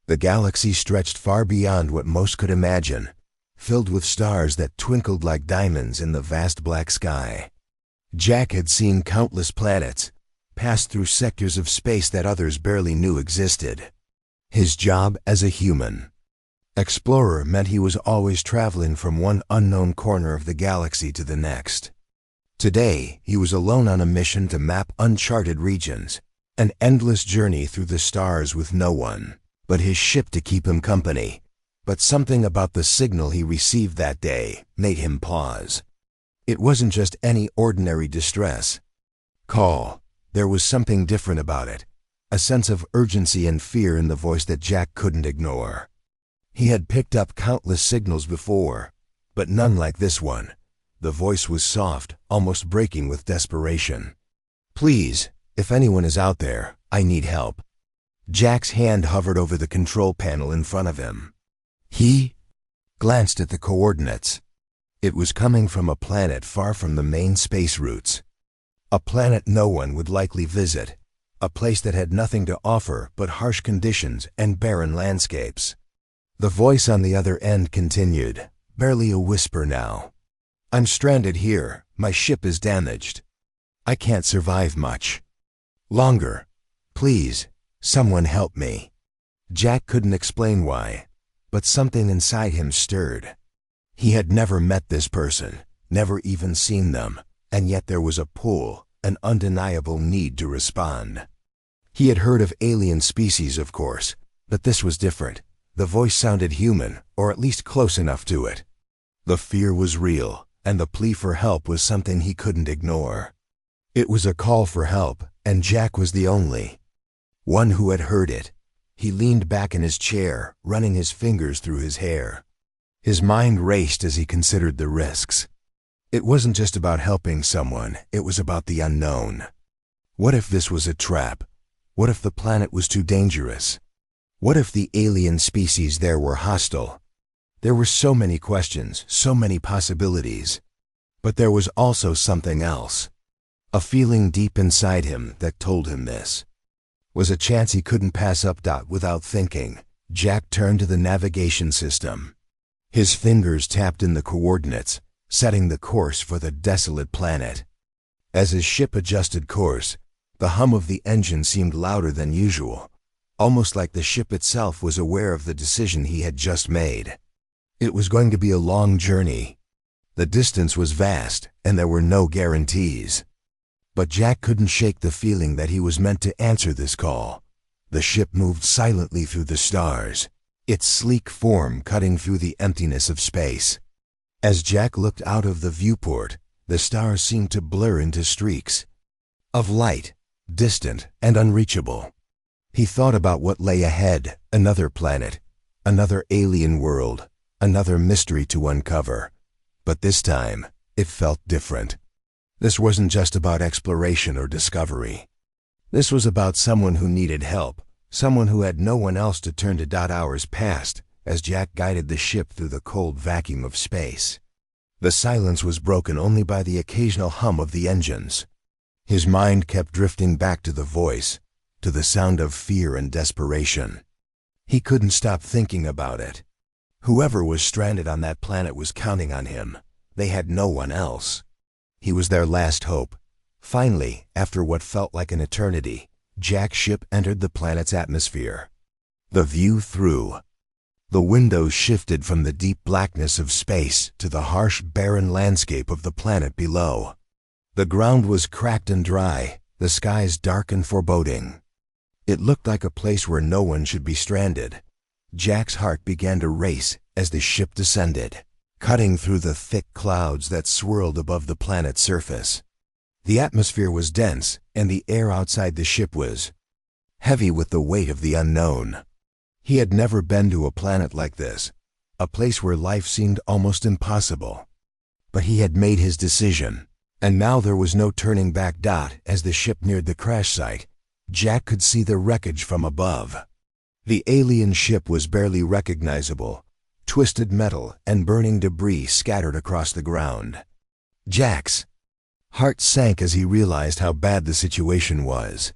The galaxy stretched far beyond what most could imagine, filled with stars that twinkled like diamonds in the vast black sky. Jack had seen countless planets, passed through sectors of space that others barely knew existed. His job as a human explorer meant he was always traveling from one unknown corner of the galaxy to the next. Today, he was alone on a mission to map uncharted regions, an endless journey through the stars with no one but his ship to keep him company. But something about the signal he received that day made him pause. It wasn't just any ordinary distress call. There was something different about it, a sense of urgency and fear in the voice that Jack couldn't ignore. He had picked up countless signals before, but none like this one. The voice was soft, almost breaking with desperation. "Please, if anyone is out there, I need help." Jack's hand hovered over the control panel in front of him. He glanced at the coordinates. It was coming from a planet far from the main space routes. A planet no one would likely visit. A place that had nothing to offer but harsh conditions and barren landscapes. The voice on the other end continued, barely a whisper now. "I'm stranded here. My ship is damaged. I can't survive much longer. Please, someone help me." Jack couldn't explain why, but something inside him stirred. He had never met this person, never even seen them, and yet there was a pull, an undeniable need to respond. He had heard of alien species, of course, but this was different. The voice sounded human, or at least close enough to it. The fear was real, and the plea for help was something he couldn't ignore. It was a call for help, and Jack was the only one who had heard it. He leaned back in his chair, running his fingers through his hair. His mind raced as he considered the risks. It wasn't just about helping someone, it was about the unknown. What if this was a trap? What if the planet was too dangerous? What if the alien species there were hostile? There were so many questions, so many possibilities. But there was also something else. A feeling deep inside him that told him this was a chance he couldn't pass up. Without thinking, Jack turned to the navigation system. His fingers tapped in the coordinates, setting the course for the desolate planet. As his ship adjusted course, the hum of the engine seemed louder than usual, almost like the ship itself was aware of the decision he had just made. It was going to be a long journey. The distance was vast, and there were no guarantees. But Jack couldn't shake the feeling that he was meant to answer this call. The ship moved silently through the stars, its sleek form cutting through the emptiness of space. As Jack looked out of the viewport, the stars seemed to blur into streaks of light, distant and unreachable. He thought about what lay ahead, another planet, another alien world, another mystery to uncover. But this time, it felt different. This wasn't just about exploration or discovery. This was about someone who needed help, someone who had no one else to turn to. Hours passed as Jack guided the ship through the cold vacuum of space. The silence was broken only by the occasional hum of the engines. His mind kept drifting back to the voice, to the sound of fear and desperation. He couldn't stop thinking about it. Whoever was stranded on that planet was counting on him. They had no one else. He was their last hope. Finally, after what felt like an eternity, Jack's ship entered the planet's atmosphere. The view through the windows shifted from the deep blackness of space to the harsh, barren landscape of the planet below. The ground was cracked and dry, the skies dark and foreboding. It looked like a place where no one should be stranded. Jack's heart began to race as the ship descended, cutting through the thick clouds that swirled above the planet's surface. The atmosphere was dense, and the air outside the ship was heavy with the weight of the unknown. He had never been to a planet like this, a place where life seemed almost impossible. But he had made his decision, and now there was no turning back. As the ship neared the crash site, Jack could see the wreckage from above. The alien ship was barely recognizable, twisted metal and burning debris scattered across the ground. Jack's heart sank as he realized how bad the situation was.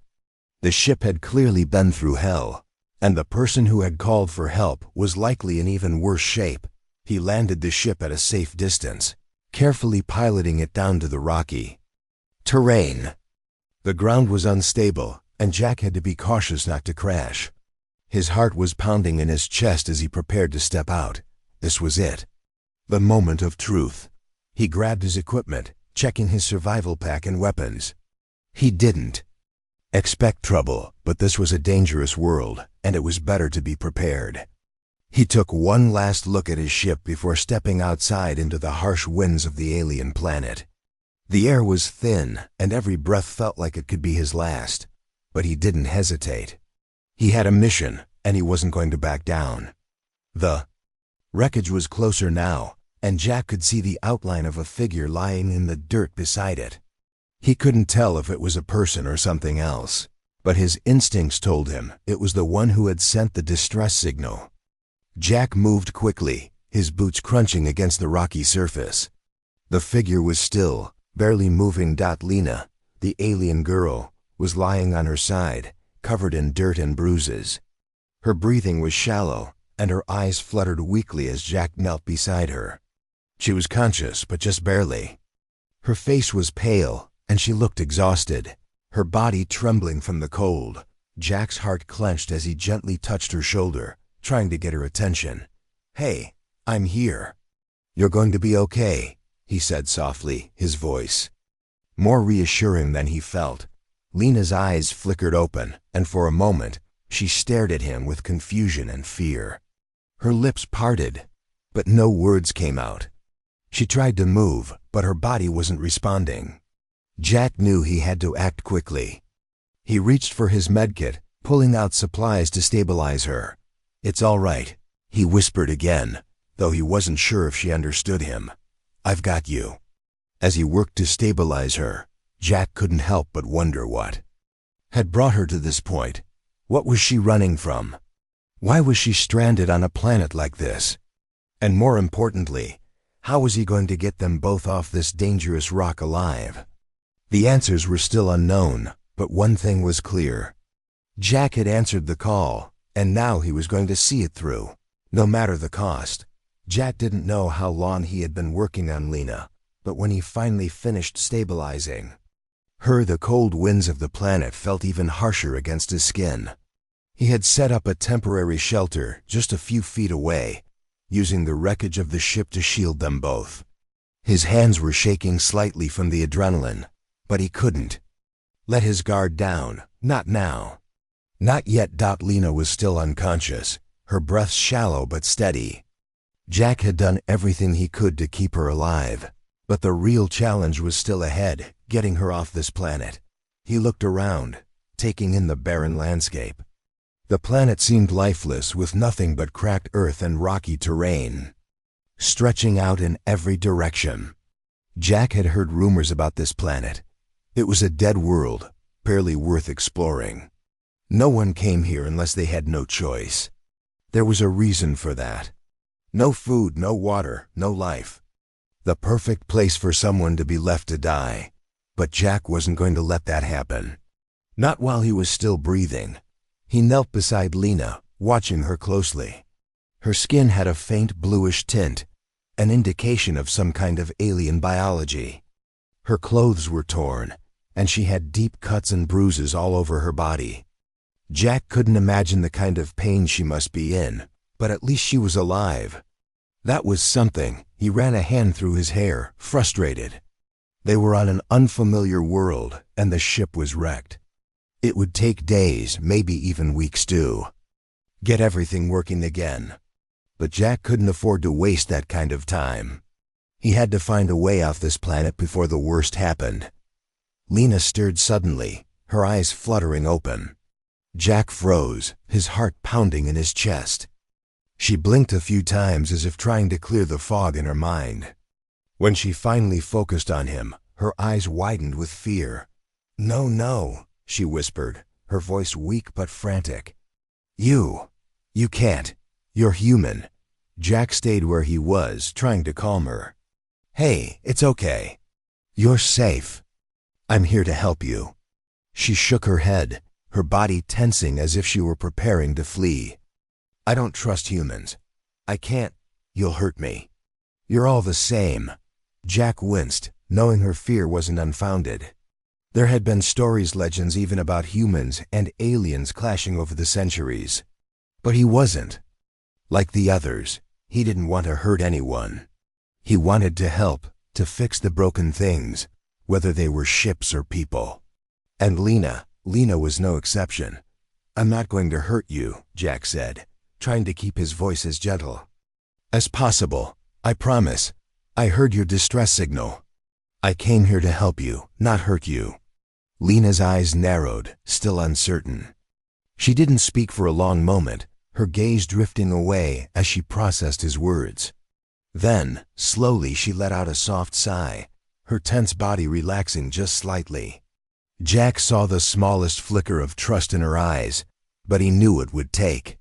The ship had clearly been through hell, And the person who had called for help was likely in even worse shape. He landed the ship at a safe distance, carefully piloting it down to the rocky terrain. The ground was unstable, and Jack had to be cautious not to crash. His heart was pounding in his chest as he prepared to step out. This was it. The moment of truth. He grabbed his equipment, checking his survival pack and weapons. He didn't expect trouble, but this was a dangerous world, and it was better to be prepared. He took one last look at his ship before stepping outside into the harsh winds of the alien planet. The air was thin, and every breath felt like it could be his last. But he didn't hesitate. He had a mission, and he wasn't going to back down. The wreckage was closer now, and Jack could see the outline of a figure lying in the dirt beside it. He couldn't tell if it was a person or something else, but his instincts told him it was the one who had sent the distress signal. Jack moved quickly, his boots crunching against the rocky surface. The figure was still, barely moving. Lena, the alien girl, was lying on her side, covered in dirt and bruises. Her breathing was shallow, and her eyes fluttered weakly as Jack knelt beside her. She was conscious, but just barely. Her face was pale, and she looked exhausted, her body trembling from the cold. Jack's heart clenched as he gently touched her shoulder, trying to get her attention. "Hey, I'm here. You're going to be okay," he said softly, his voice more reassuring than he felt. Lena's eyes flickered open, and for a moment, she stared at him with confusion and fear. Her lips parted, but no words came out. She tried to move, but her body wasn't responding. Jack knew he had to act quickly. He reached for his medkit, pulling out supplies to stabilize her. "It's all right," he whispered again, though he wasn't sure if she understood him. "I've got you." As he worked to stabilize her, Jack couldn't help but wonder what had brought her to this point. What was she running from? Why was she stranded on a planet like this? And more importantly, how was he going to get them both off this dangerous rock alive? The answers were still unknown, but one thing was clear. Jack had answered the call, and now he was going to see it through, no matter the cost. Jack didn't know how long he had been working on Lena, but when he finally finished stabilizing her, the cold winds of the planet felt even harsher against his skin. He had set up a temporary shelter just a few feet away, using the wreckage of the ship to shield them both. His hands were shaking slightly from the adrenaline, but he couldn't let his guard down. Not now. Not yet. Lena was still unconscious, her breath shallow but steady. Jack had done everything he could to keep her alive, but the real challenge was still ahead, getting her off this planet. He looked around, taking in the barren landscape. The planet seemed lifeless, with nothing but cracked earth and rocky terrain stretching out in every direction. Jack had heard rumors about this planet. It was a dead world, barely worth exploring. No one came here unless they had no choice. There was a reason for that. No food, no water, no life. The perfect place for someone to be left to die. But Jack wasn't going to let that happen. Not while he was still breathing. He knelt beside Lena, watching her closely. Her skin had a faint bluish tint, an indication of some kind of alien biology. Her clothes were torn, and she had deep cuts and bruises all over her body. Jack couldn't imagine the kind of pain she must be in, but at least she was alive. That was something. He ran a hand through his hair, frustrated. They were on an unfamiliar world, and the ship was wrecked. It would take days, maybe even weeks to get everything working again. But Jack couldn't afford to waste that kind of time. He had to find a way off this planet before the worst happened. Lena stirred suddenly, her eyes fluttering open. Jack froze, his heart pounding in his chest. She blinked a few times as if trying to clear the fog in her mind. When she finally focused on him, her eyes widened with fear. "No, no," she whispered, her voice weak but frantic. You can't. You're human." Jack stayed where he was, trying to calm her. "Hey, it's okay. You're safe. I'm here to help you." She shook her head, her body tensing as if she were preparing to flee. "I don't trust humans. I can't. You'll hurt me." "You're all the same." Jack winced, knowing her fear wasn't unfounded. There had been stories, legends even about humans and aliens clashing over the centuries. But he wasn't. Like the others, he didn't want to hurt anyone. He wanted to help, to fix the broken things, whether they were ships or people. And Lena was no exception. "I'm not going to hurt you," Jack said, trying to keep his voice as gentle as possible. "I promise. I heard your distress signal. I came here to help you, not hurt you." Lena's eyes narrowed, still uncertain. She didn't speak for a long moment, her gaze drifting away as she processed his words. Then, slowly, she let out a soft sigh, her tense body relaxing just slightly. Jack saw the smallest flicker of trust in her eyes, but he knew it would take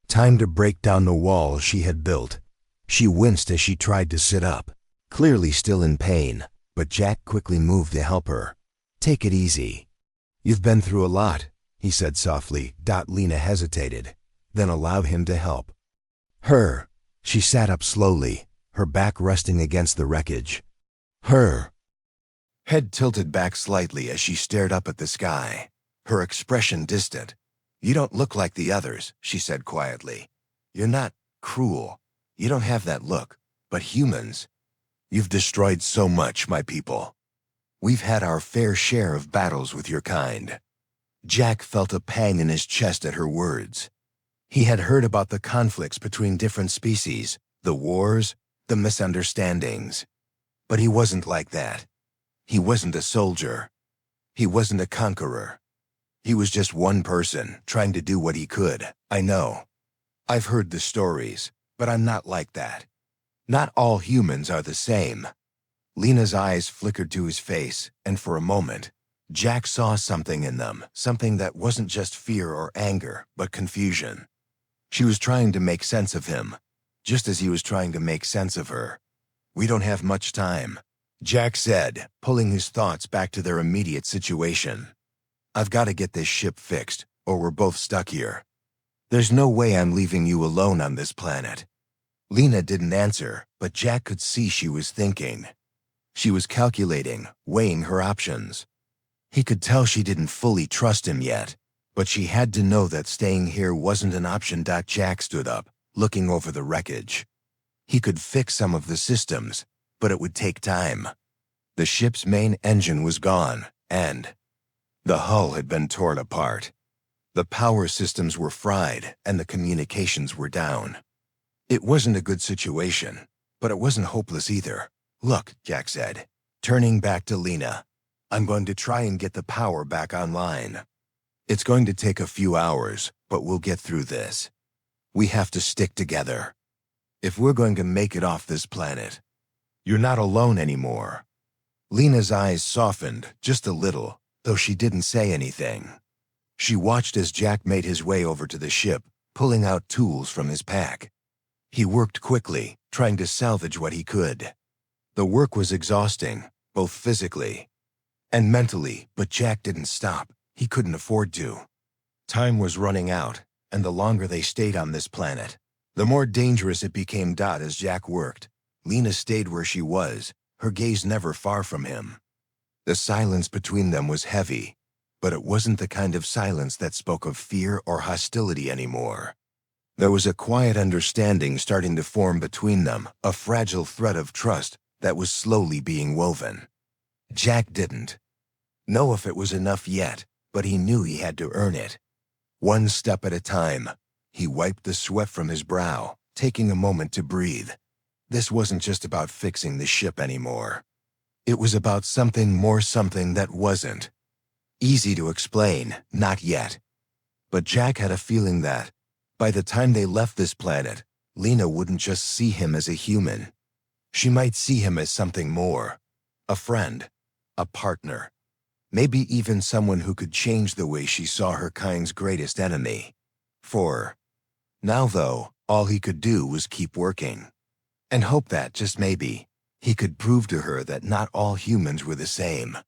time to break down the wall she had built. She winced as she tried to sit up, clearly still in pain, but Jack quickly moved to help her. "Take it easy. You've been through a lot," he said softly. Lena hesitated, then allowed him to help her. She sat up slowly, her back resting against the wreckage. Her head tilted back slightly as she stared up at the sky, her expression distant. "You don't look like the others," she said quietly. "You're not cruel. You don't have that look. But humans, you've destroyed so much, my people. We've had our fair share of battles with your kind." Jack felt a pang in his chest at her words. He had heard about the conflicts between different species, the wars, the misunderstandings. But he wasn't like that. He wasn't a soldier. He wasn't a conqueror. He was just one person, trying to do what he could. "I know. I've heard the stories, but I'm not like that. Not all humans are the same." Lena's eyes flickered to his face, and for a moment, Jack saw something in them, something that wasn't just fear or anger, but confusion. She was trying to make sense of him, just as he was trying to make sense of her. "We don't have much time," Jack said, pulling his thoughts back to their immediate situation. "I've got to get this ship fixed, or we're both stuck here. There's no way I'm leaving you alone on this planet." Lena didn't answer, but Jack could see she was thinking. She was calculating, weighing her options. He could tell she didn't fully trust him yet, but she had to know that staying here wasn't an option. Jack stood up, looking over the wreckage. He could fix some of the systems, but it would take time. The ship's main engine was gone, and the hull had been torn apart. The power systems were fried, and the communications were down. It wasn't a good situation, but it wasn't hopeless either. "Look," Jack said, turning back to Lena. "I'm going to try and get the power back online. It's going to take a few hours, but we'll get through this. We have to stick together. If we're going to make it off this planet, you're not alone anymore." Lena's eyes softened just a little, though she didn't say anything. She watched as Jack made his way over to the ship, pulling out tools from his pack. He worked quickly, trying to salvage what he could. The work was exhausting, both physically and mentally, but Jack didn't stop. He couldn't afford to. Time was running out, and the longer they stayed on this planet, the more dangerous it became. As Jack worked, Lena stayed where she was, her gaze never far from him. The silence between them was heavy, but it wasn't the kind of silence that spoke of fear or hostility anymore. There was a quiet understanding starting to form between them, a fragile thread of trust that was slowly being woven. Jack didn't know if it was enough yet, but he knew he had to earn it. One step at a time, he wiped the sweat from his brow, taking a moment to breathe. This wasn't just about fixing the ship anymore. It was about something more, something that wasn't easy to explain, not yet. But Jack had a feeling that, by the time they left this planet, Lena wouldn't just see him as a human. She might see him as something more. A friend, a partner, maybe even someone who could change the way she saw her kind's greatest enemy. For now, though, all he could do was keep working, and hope that, just maybe, he could prove to her that not all humans were the same.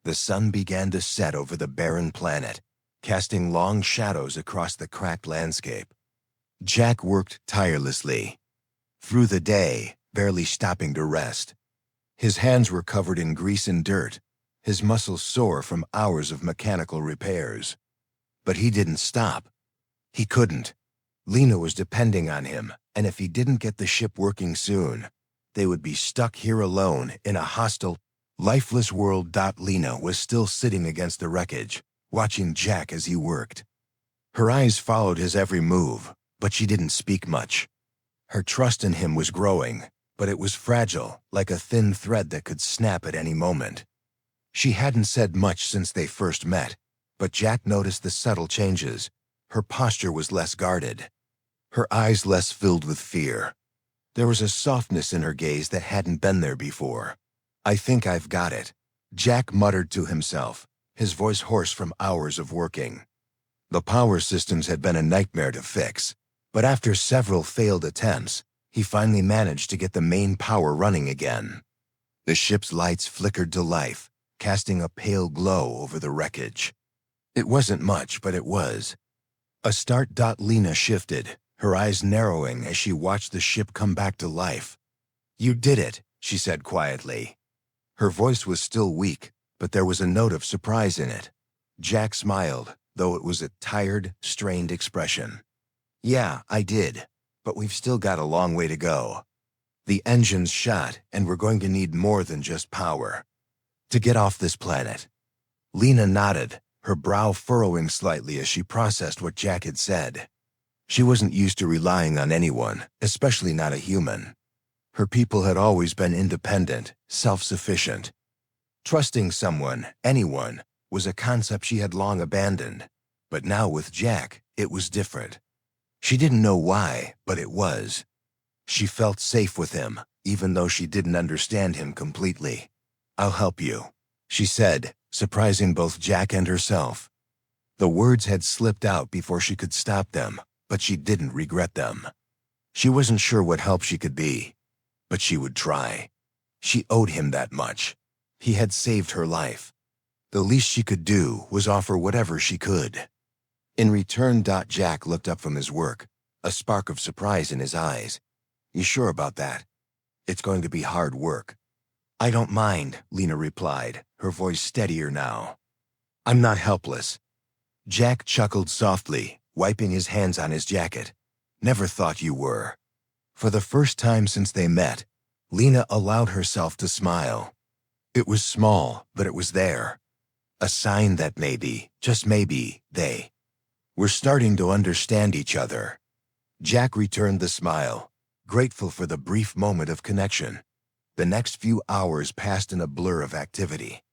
The sun began to set over the barren planet, casting long shadows across the cracked landscape. Jack worked tirelessly through the day, barely stopping to rest. His hands were covered in grease and dirt, his muscles sore from hours of mechanical repairs. But he didn't stop. He couldn't. Lena was depending on him, and if he didn't get the ship working soon, they would be stuck here alone in a hostile, lifeless world. Lena was still sitting against the wreckage, watching Jack as he worked. Her eyes followed his every move, but she didn't speak much. Her trust in him was growing, but it was fragile, like a thin thread that could snap at any moment. She hadn't said much since they first met, but Jack noticed the subtle changes. Her posture was less guarded, her eyes less filled with fear. There was a softness in her gaze that hadn't been there before. "I think I've got it," Jack muttered to himself, his voice hoarse from hours of working. The power systems had been a nightmare to fix, but after several failed attempts, he finally managed to get the main power running again. The ship's lights flickered to life, casting a pale glow over the wreckage. It wasn't much, but it was a start. Lena shifted, her eyes narrowing as she watched the ship come back to life. "You did it," she said quietly. Her voice was still weak, but there was a note of surprise in it. Jack smiled, though it was a tired, strained expression. "Yeah, I did, but we've still got a long way to go. The engine's shot, and we're going to need more than just power to get off this planet." Lena nodded, her brow furrowing slightly as she processed what Jack had said. She wasn't used to relying on anyone, especially not a human. Her people had always been independent, self-sufficient. Trusting someone, anyone, was a concept she had long abandoned. But now with Jack, it was different. She didn't know why, but it was. She felt safe with him, even though she didn't understand him completely. "I'll help you," she said, surprising both Jack and herself. The words had slipped out before she could stop them, but she didn't regret them. She wasn't sure what help she could be, but she would try. She owed him that much. He had saved her life. The least she could do was offer whatever she could. In return, Jack looked up from his work, a spark of surprise in his eyes. "You sure about that? It's going to be hard work." "I don't mind," Lena replied, her voice steadier now. "I'm not helpless." Jack chuckled softly, wiping his hands on his jacket. "Never thought you were." For the first time since they met, Lena allowed herself to smile. It was small, but it was there. A sign that maybe, just maybe, they were starting to understand each other. Jack returned the smile, grateful for the brief moment of connection. The next few hours passed in a blur of activity.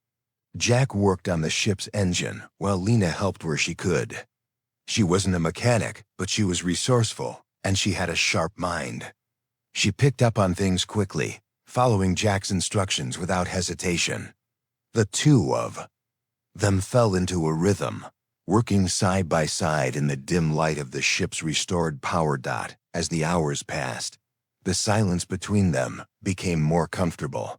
Jack worked on the ship's engine, while Lena helped where she could. She wasn't a mechanic, but she was resourceful, and she had a sharp mind. She picked up on things quickly, following Jack's instructions without hesitation. The two of them fell into a rhythm, working side by side in the dim light of the ship's restored power. As the hours passed, the silence between them became more comfortable.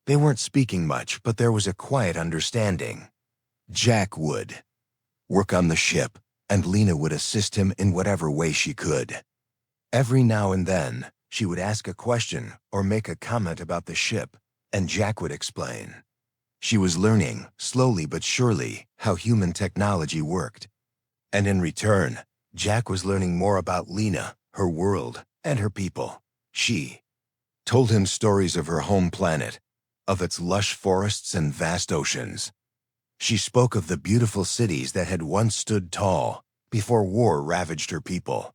They weren't speaking much, but there was a quiet understanding. Jack would work on the ship, and Lena would assist him in whatever way she could. Every now and then, she would ask a question or make a comment about the ship, and Jack would explain. She was learning, slowly but surely, how human technology worked. And in return, Jack was learning more about Lena, her world, and her people. She told him stories of her home planet, of its lush forests and vast oceans. She spoke of the beautiful cities that had once stood tall before war ravaged her people.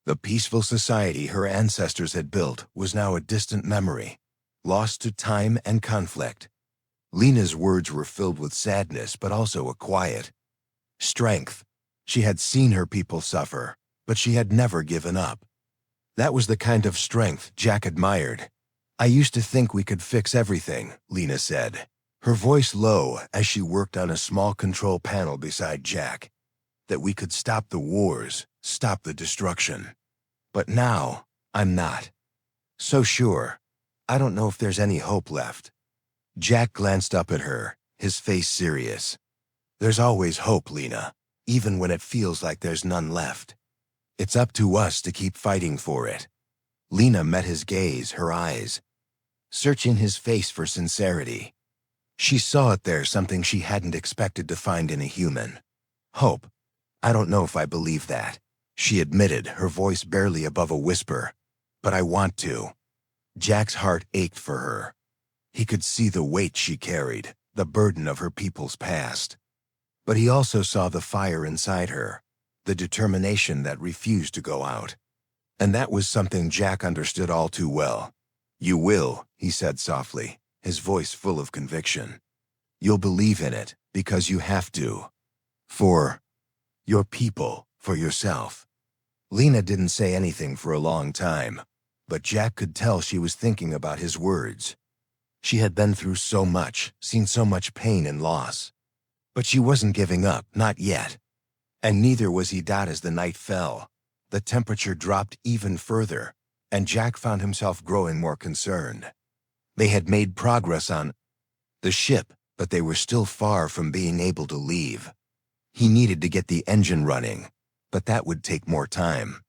The peaceful society her ancestors had built was now a distant memory, lost to time and conflict. Lena's words were filled with sadness, but also a quiet strength. She had seen her people suffer, but she had never given up. That was the kind of strength Jack admired. "I used to think we could fix everything," Lena said, her voice low as she worked on a small control panel beside Jack. "That we could stop the wars, stop the destruction. But now, I'm not so sure. I don't know if there's any hope left." Jack glanced up at her, his face serious. "There's always hope, Lena. even when it feels like there's none left. It's up to us to keep fighting for it. Lena met his gaze, her eyes searching his face for sincerity. She saw it there, something she hadn't expected to find in a human. Hope. I don't know if I believe that, she admitted, her voice barely above a whisper. But I want to. Jack's heart ached for her. He could see the weight she carried, the burden of her people's past. But he also saw the fire inside her, the determination that refused to go out. And that was something Jack understood all too well. You will, he said softly, his voice full of conviction. You'll believe in it, because you have to. For your people, for yourself. Lena didn't say anything for a long time, but Jack could tell she was thinking about his words. She had been through so much, seen so much pain and loss. But she wasn't giving up, not yet. And neither was he. As the night fell, the temperature dropped even further, and Jack found himself growing more concerned. They had made progress on the ship, but they were still far from being able to leave. He needed to get the engine running, but that would take more time.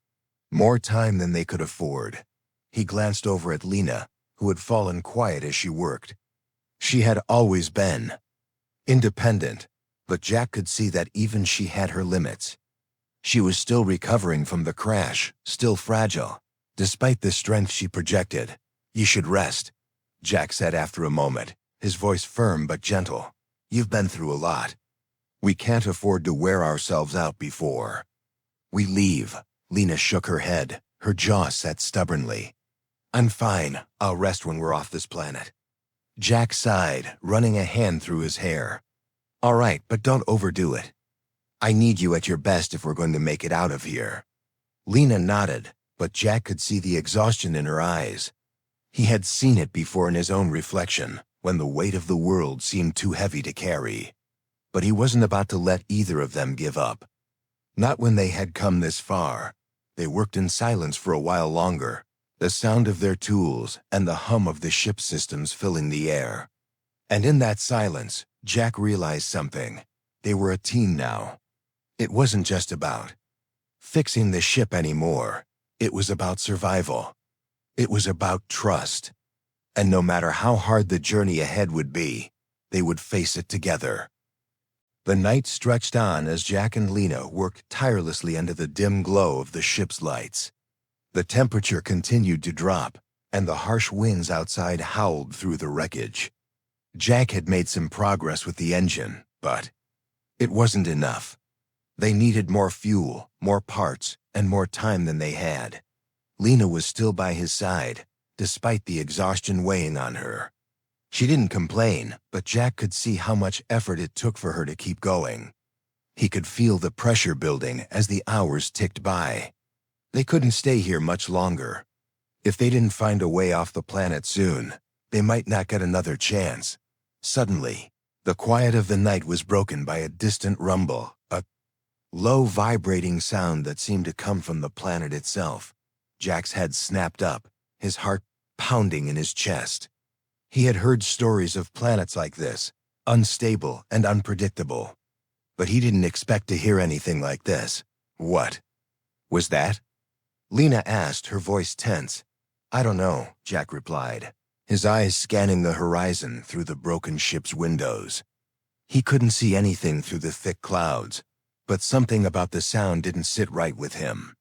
More time than they could afford. He glanced over at Lena, who had fallen quiet as she worked. She had always been independent, but Jack could see that even she had her limits. She was still recovering from the crash, still fragile, despite the strength she projected. You should rest, Jack said after a moment, his voice firm but gentle. You've been through a lot. We can't afford to wear ourselves out before we leave. Lena shook her head, her jaw set stubbornly. I'm fine. I'll rest when we're off this planet. Jack sighed, running a hand through his hair. All right, but don't overdo it. I need you at your best if we're going to make it out of here. Lena nodded, but Jack could see the exhaustion in her eyes. He had seen it before in his own reflection, when the weight of the world seemed too heavy to carry. But he wasn't about to let either of them give up. Not when they had come this far. They worked in silence for a while longer, the sound of their tools and the hum of the ship's systems filling the air. And in that silence, Jack realized something. They were a team now. It wasn't just about fixing the ship anymore. It was about survival. It was about trust. And no matter how hard the journey ahead would be, they would face it together. The night stretched on as Jack and Lena worked tirelessly under the dim glow of the ship's lights. The temperature continued to drop, and the harsh winds outside howled through the wreckage. Jack had made some progress with the engine, but it wasn't enough. They needed more fuel, more parts, and more time than they had. Lena was still by his side, despite the exhaustion weighing on her. She didn't complain, but Jack could see how much effort it took for her to keep going. He could feel the pressure building as the hours ticked by. They couldn't stay here much longer. If they didn't find a way off the planet soon, they might not get another chance. Suddenly, the quiet of the night was broken by a distant rumble, a low vibrating sound that seemed to come from the planet itself. Jack's head snapped up, his heart pounding in his chest. He had heard stories of planets like this, unstable and unpredictable. But he didn't expect to hear anything like this. What was that? Lena asked, her voice tense. I don't know, Jack replied, his eyes scanning the horizon through the broken ship's windows. He couldn't see anything through the thick clouds, but something about the sound didn't sit right with him.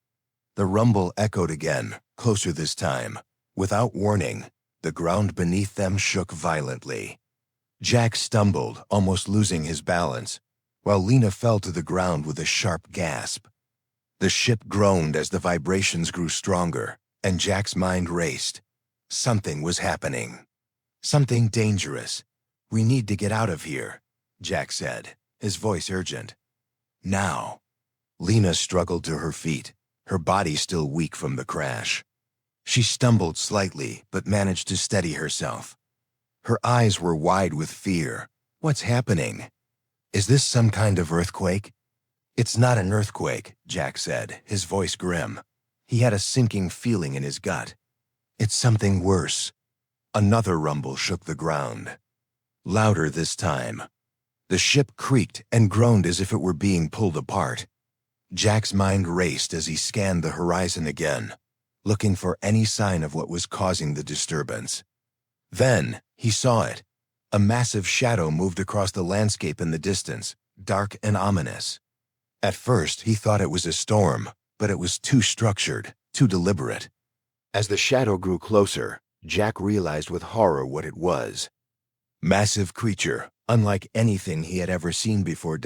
The rumble echoed again, closer this time. Without warning, the ground beneath them shook violently. Jack stumbled, almost losing his balance, while Lena fell to the ground with a sharp gasp. The ship groaned as the vibrations grew stronger, and Jack's mind raced. Something was happening. Something dangerous. We need to get out of here, Jack said, his voice urgent. Now. Lena struggled to her feet, her body still weak from the crash. She stumbled slightly, but managed to steady herself. Her eyes were wide with fear. What's happening? Is this some kind of earthquake? It's not an earthquake, Jack said, his voice grim. He had a sinking feeling in his gut. It's something worse. Another rumble shook the ground. Louder this time. The ship creaked and groaned as if it were being pulled apart. Jack's mind raced as he scanned the horizon again, looking for any sign of what was causing the disturbance. Then, he saw it. A massive shadow moved across the landscape in the distance, dark and ominous. At first, he thought it was a storm, but it was too structured, too deliberate. As the shadow grew closer, Jack realized with horror what it was. Massive creature, unlike anything he had ever seen before.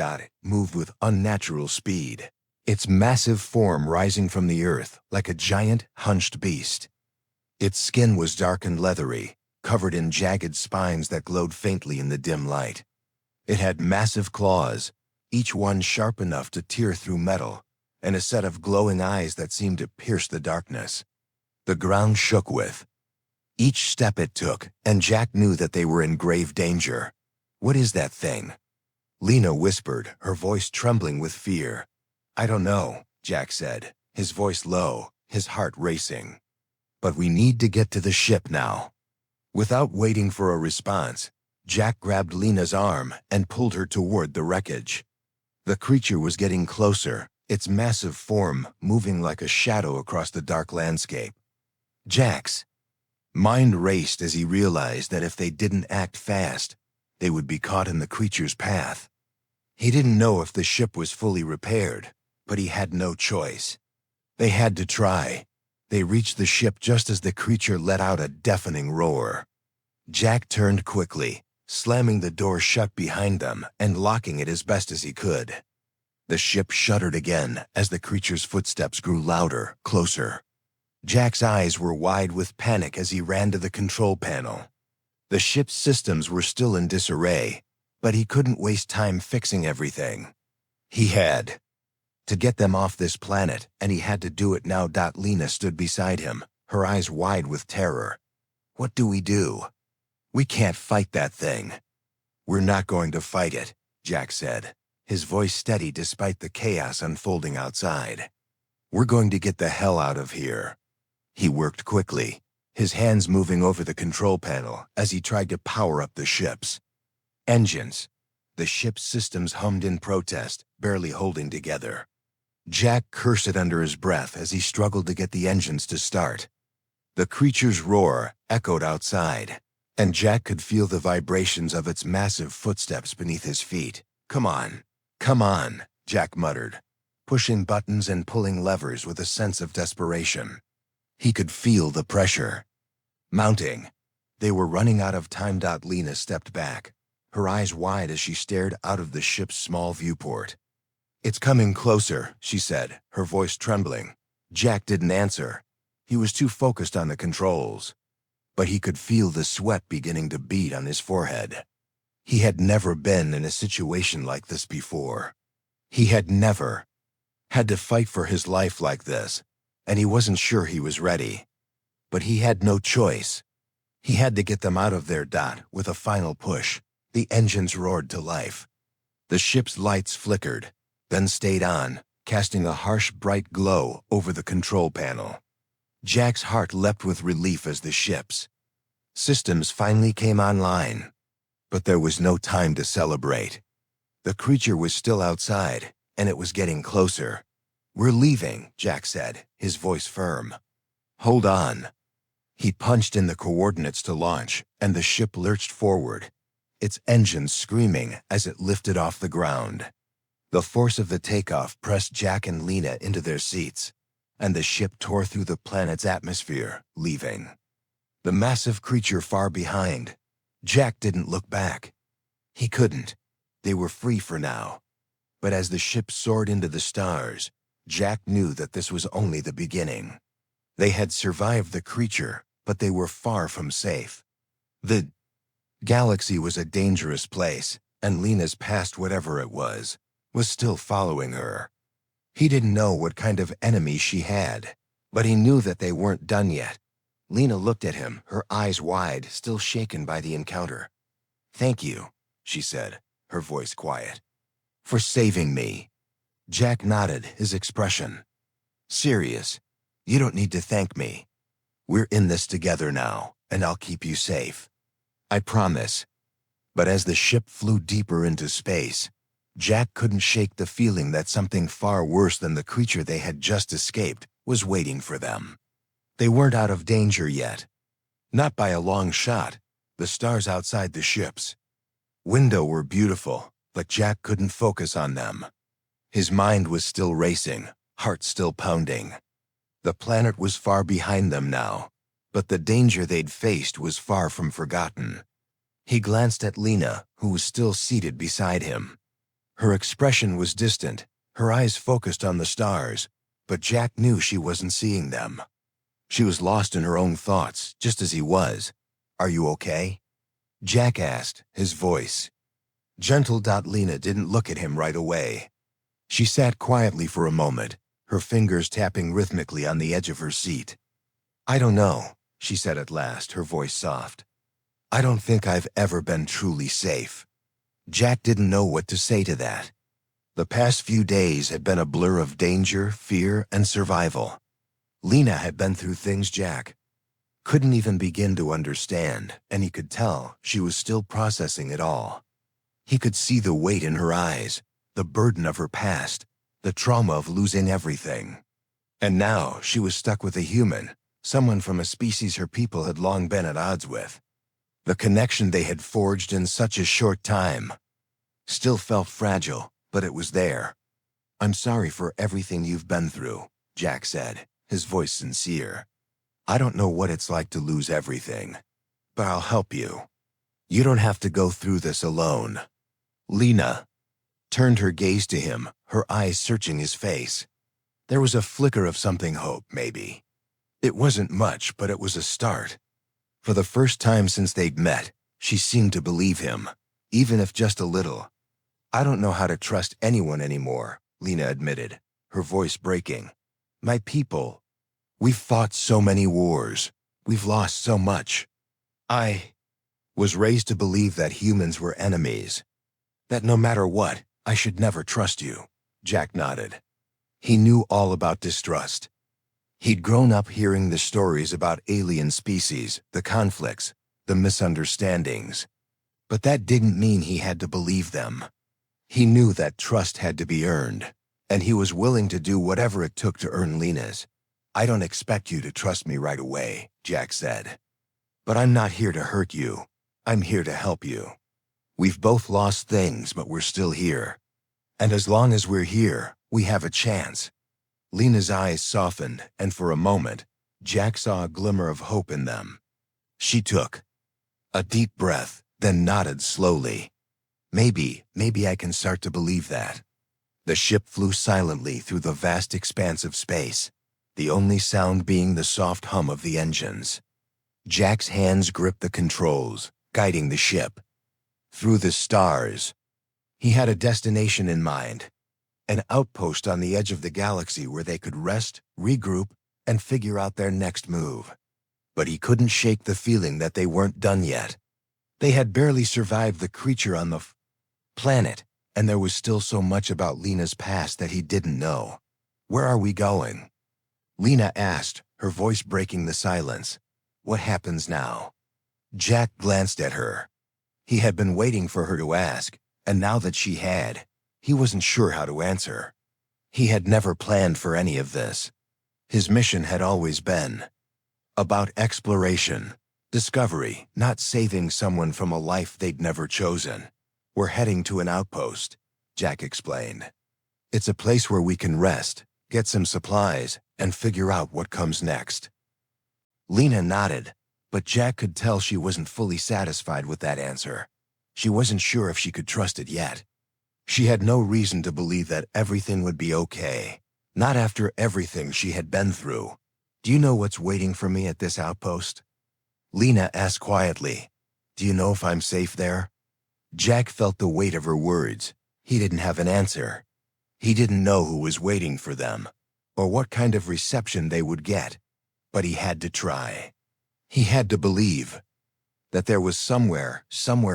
Moved with unnatural speed, its massive form rising from the earth like a giant, hunched beast. Its skin was dark and leathery, covered in jagged spines that glowed faintly in the dim light. It had massive claws, each one sharp enough to tear through metal, and a set of glowing eyes that seemed to pierce the darkness. The ground shook with each step it took, and Jack knew that they were in grave danger. "What is that thing?" Lena whispered, her voice trembling with fear. "I don't know," Jack said, his voice low, his heart racing. "But we need to get to the ship now." Without waiting for a response, Jack grabbed Lena's arm and pulled her toward the wreckage. The creature was getting closer, its massive form moving like a shadow across the dark landscape. Jack's mind raced as he realized that if they didn't act fast, they would be caught in the creature's path. He didn't know if the ship was fully repaired, but he had no choice. They had to try. They reached the ship just as the creature let out a deafening roar. Jack turned quickly, slamming the door shut behind them and locking it as best as he could. The ship shuddered again as the creature's footsteps grew louder, closer. Jack's eyes were wide with panic as he ran to the control panel. The ship's systems were still in disarray, but he couldn't waste time fixing everything. He had to get them off this planet, and he had to do it now. Lena stood beside him, her eyes wide with terror. "What do we do?" "We can't fight that thing." "We're not going to fight it," Jack said, his voice steady despite the chaos unfolding outside. "We're going to get the hell out of here." He worked quickly, his hands moving over the control panel as he tried to power up the ship's engines. The ship's systems hummed in protest, barely holding together. Jack cursed under his breath as he struggled to get the engines to start. The creature's roar echoed outside, and Jack could feel the vibrations of its massive footsteps beneath his feet. Come on," Jack muttered, pushing buttons and pulling levers with a sense of desperation. He could feel the pressure mounting. They were running out of time. Lena stepped back, her eyes wide as she stared out of the ship's small viewport. "It's coming closer," she said, her voice trembling. Jack didn't answer. He was too focused on the controls. But he could feel the sweat beginning to bead on his forehead. He had never been in a situation like this before. He had never had to fight for his life like this, and he wasn't sure he was ready. But he had no choice. He had to get them out of there. With a final push, the engines roared to life. The ship's lights flickered, then stayed on, casting a harsh, bright glow over the control panel. Jack's heart leapt with relief as the ship's systems finally came online. But there was no time to celebrate. The creature was still outside, and it was getting closer. "We're leaving," Jack said, his voice firm. "Hold on." He punched in the coordinates to launch, and the ship lurched forward, its engines screaming as it lifted off the ground. The force of the takeoff pressed Jack and Lena into their seats, and the ship tore through the planet's atmosphere, leaving the massive creature far behind. Jack didn't look back. He couldn't. They were free for now. But as the ship soared into the stars, Jack knew that this was only the beginning. They had survived the creature, but they were far from safe. The galaxy was a dangerous place, and Lena's past, whatever it was still following her. He didn't know what kind of enemy she had, but he knew that they weren't done yet. Lena looked at him, her eyes wide, still shaken by the encounter. "Thank you," she said, her voice quiet. "For saving me." Jack nodded, his expression serious. "You don't need to thank me. We're in this together now, and I'll keep you safe. I promise." But as the ship flew deeper into space, Jack couldn't shake the feeling that something far worse than the creature they had just escaped was waiting for them. They weren't out of danger yet. Not by a long shot. The stars outside the ship's window were beautiful, but Jack couldn't focus on them. His mind was still racing, heart still pounding. The planet was far behind them now, but the danger they'd faced was far from forgotten. He glanced at Lena, who was still seated beside him. Her expression was distant, her eyes focused on the stars, but Jack knew she wasn't seeing them. She was lost in her own thoughts, just as he was. "Are you okay?" Jack asked, his voice gentle. Lena didn't look at him right away. She sat quietly for a moment, her fingers tapping rhythmically on the edge of her seat. "I don't know," she said at last, her voice soft. "I don't think I've ever been truly safe." Jack didn't know what to say to that. The past few days had been a blur of danger, fear, and survival. Lena had been through things Jack couldn't even begin to understand, and he could tell she was still processing it all. He could see the weight in her eyes, the burden of her past, the trauma of losing everything. And now she was stuck with a human, someone from a species her people had long been at odds with. The connection they had forged in such a short time still felt fragile, but it was there. "I'm sorry for everything you've been through," Jack said, his voice sincere. "I don't know what it's like to lose everything, but I'll help you. You don't have to go through this alone." Lena turned her gaze to him, her eyes searching his face. There was a flicker of something, hope, maybe. It wasn't much, but it was a start. For the first time since they'd met, she seemed to believe him, even if just a little. "I don't know how to trust anyone anymore," Lena admitted, her voice breaking. "My people, we've fought so many wars. We've lost so much. I was raised to believe that humans were enemies. That no matter what, I should never trust you." Jack nodded. He knew all about distrust. He'd grown up hearing the stories about alien species, the conflicts, the misunderstandings. But that didn't mean he had to believe them. He knew that trust had to be earned, and he was willing to do whatever it took to earn Lena's. "I don't expect you to trust me right away," Jack said. "But I'm not here to hurt you. I'm here to help you. We've both lost things, but we're still here. And as long as we're here, we have a chance." Lena's eyes softened, and for a moment, Jack saw a glimmer of hope in them. She took a deep breath, then nodded slowly. Maybe I can start to believe that." The ship flew silently through the vast expanse of space, the only sound being the soft hum of the engines. Jack's hands gripped the controls, guiding the ship through the stars. He had a destination in mind, an outpost on the edge of the galaxy where they could rest, regroup, and figure out their next move. But he couldn't shake the feeling that they weren't done yet. They had barely survived the creature on the planet, and there was still so much about Lena's past that he didn't know. "Where are we going?" Lena asked, her voice breaking the silence. "What happens now?" Jack glanced at her. He had been waiting for her to ask, and now that she had, he wasn't sure how to answer. He had never planned for any of this. His mission had always been about exploration, discovery, not saving someone from a life they'd never chosen. "We're heading to an outpost," Jack explained. "It's a place where we can rest, get some supplies, and figure out what comes next." Lena nodded, but Jack could tell she wasn't fully satisfied with that answer. She wasn't sure if she could trust it yet. She had no reason to believe that everything would be okay, not after everything she had been through. "Do you know what's waiting for me at this outpost?" Lena asked quietly. "Do you know if I'm safe there?" Jack felt the weight of her words. He didn't have an answer. He didn't know who was waiting for them, or what kind of reception they would get, but he had to try. He had to believe that there was somewhere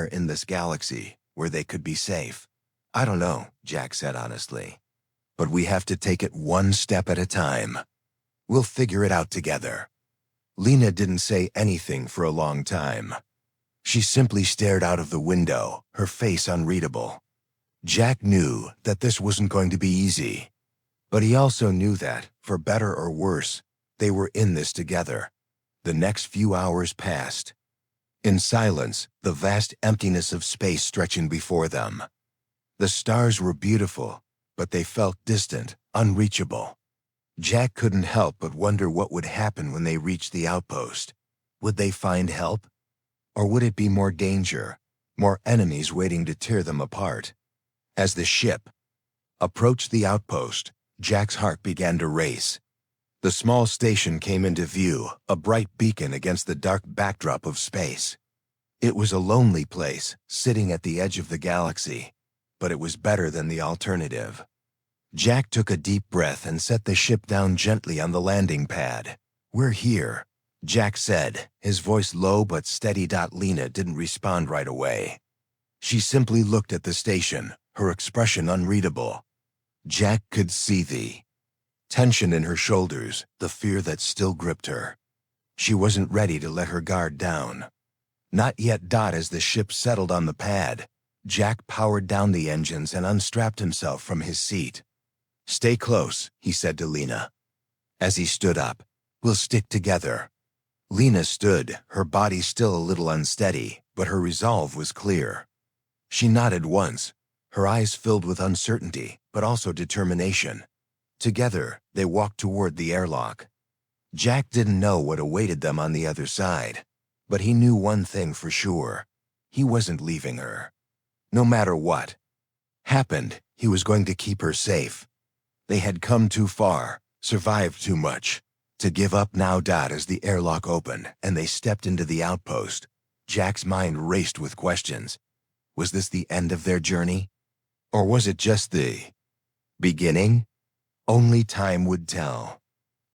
in this galaxy where they could be safe. "I don't know," Jack said honestly. "But we have to take it one step at a time. We'll figure it out together." Lena didn't say anything for a long time. She simply stared out of the window, her face unreadable. Jack knew that this wasn't going to be easy, but he also knew that, for better or worse, they were in this together. The next few hours passed. In silence, the vast emptiness of space stretching before them. The stars were beautiful, but they felt distant, unreachable. Jack couldn't help but wonder what would happen when they reached the outpost. Would they find help? Or would it be more danger, more enemies waiting to tear them apart? As the ship approached the outpost, Jack's heart began to race. The small station came into view, a bright beacon against the dark backdrop of space. It was a lonely place, sitting at the edge of the galaxy, but it was better than the alternative. Jack took a deep breath and set the ship down gently on the landing pad. "We're here," Jack said, his voice low but steady. Lena didn't respond right away. She simply looked at the station, her expression unreadable. Jack could see the tension in her shoulders, the fear that still gripped her. She wasn't ready to let her guard down. Not yet. As the ship settled on the pad, Jack powered down the engines and unstrapped himself from his seat. "Stay close," he said to Lena. As he stood up, "We'll stick together." Lena stood, her body still a little unsteady, but her resolve was clear. She nodded once, her eyes filled with uncertainty, but also determination. Together, they walked toward the airlock. Jack didn't know what awaited them on the other side, but he knew one thing for sure. He wasn't leaving her. No matter what happened, he was going to keep her safe. They had come too far, survived too much, to give up now. As the airlock opened and they stepped into the outpost, Jack's mind raced with questions. Was this the end of their journey? Or was it just the beginning? Only time would tell.